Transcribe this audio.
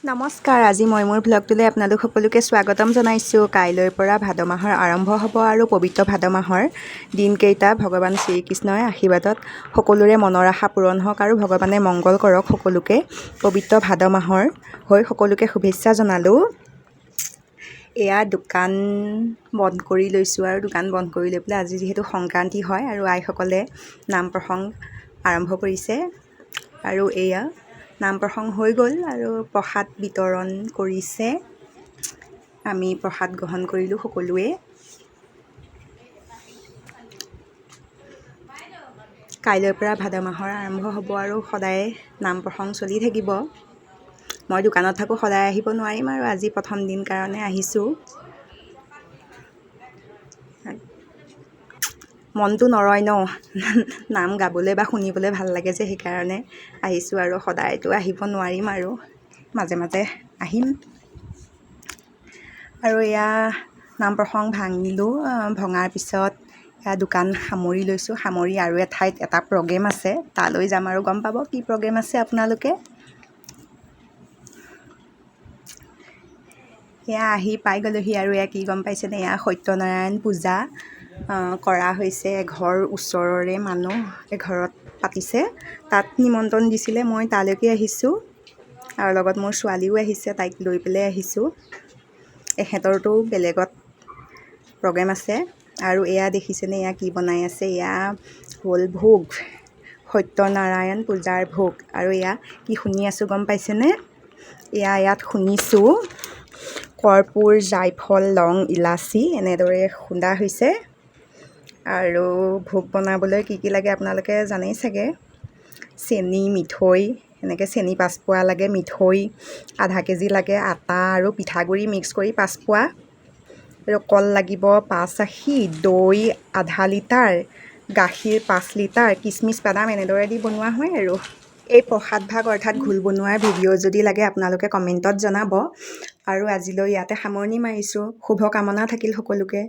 নমস্কাৰ। আজি মই মোৰ ভ্লগটোলৈ আপোনালোক সকলোকে স্বাগতম জনাইছোঁ। কাইলৈৰ পৰা ভাদ মাহৰ আৰম্ভ হ'ব আৰু পবিত্ৰ ভাদ মাহৰ দিনকেইটা ভগৱান শ্ৰীকৃষ্ণৰ আশীৰ্বাদত সকলোৰে মনৰ আশা পূৰণ হওক আৰু ভগৱানে মংগল কৰক সকলোকে। পবিত্ৰ ভাদ মাহৰ হৈ সকলোকে শুভেচ্ছা জনালোঁ। এয়া দোকান বন্ধ কৰি লৈছোঁ আৰু দোকান বন্ধ কৰি লৈ পেলাই আজি যিহেতু সংক্ৰান্তি হয় আৰু আইসকলে নাম প্ৰসংগ আৰম্ভ কৰিছে আৰু এয়া নাম প্ৰসংগ হৈ গ'ল আৰু প্ৰসাদ বিতৰণ কৰিছে। আমি প্ৰসাদ গ্ৰহণ কৰিলোঁ সকলোৱে। কাইলৈৰ পৰা ভাদ মাহৰ আৰম্ভ হ'ব আৰু সদায় নাম প্ৰসংগ চলি থাকিব। মই দোকানত থাকোঁ, সদায় আহিব নোৱাৰিম আৰু আজি প্ৰথম দিন কাৰণে আহিছোঁ। মনটো নৰয় ন নাম গাবলৈ বা শুনিবলৈ ভাল লাগে যে, সেইকাৰণে আহিছোঁ আৰু সদায়তো আহিব নোৱাৰিম আৰু মাজে মাজে আহিম। আৰু এয়া নাম প্ৰসংগ ভাঙিলোঁ। ভঙাৰ পিছত এয়া দোকান সামৰি লৈছোঁ। সামৰি আৰু এঠাইত এটা প্ৰগ্ৰেম আছে, তালৈ যাম আৰু গম পাব কি প্ৰগ্ৰেম আছে আপোনালোকে। এয়া আহি পাই গ'লোহি আৰু এয়া কি গম পাইছেনে, এয়া সত্যনাৰায়ণ পূজা কৰা হৈছে। এঘৰ ওচৰৰে মানুহ এঘৰত পাতিছে, তাত নিমন্ত্ৰণ দিছিলে। মই তালৈকে আহিছোঁ আৰু লগত মোৰ ছোৱালীও আহিছে, তাইক লৈ পেলাই আহিছোঁ। এহেঁতৰতো বেলেগত প্ৰগ্ৰেম আছে। আৰু এয়া দেখিছেনে, এয়া কি বনাই আছে, এয়া হ'ল ভোগ, সত্যনাৰায়ণ পূজাৰ ভোগ। আৰু এয়া কি শুনি আছোঁ গম পাইছেনে, এয়া ইয়াত শুনিছোঁ কৰ্পূৰ, জাইফল, লং, ইলাচি এনেদৰে খুন্দা হৈছে। আৰু ভোগ বনাবলৈ কি কি লাগে আপোনালোকে জানেই চাগে। চেনি, মিঠৈ, এনেকৈ চেনি 5 পোৱা লাগে, মিঠৈ আধা কেজি লাগে, আটা আৰু পিঠাগুড়ি মিক্স কৰি 5 পোৱা, আৰু কল লাগিব 5 আষি, দৈ আধা লিটাৰ, গাখীৰ 5 লিটাৰ, কিচমিচ বাদাম এনেদৰে দি বনোৱা হয়। আৰু এই প্ৰসাদ ভাগ অৰ্থাৎ ঘোল বনোৱাৰ ভিডিঅ' যদি লাগে আপোনালোকে কমেণ্টত জনাব। আৰু আজিলৈ ইয়াতে সামৰণি মাৰিছোঁ। শুভকামনা থাকিল সকলোকে।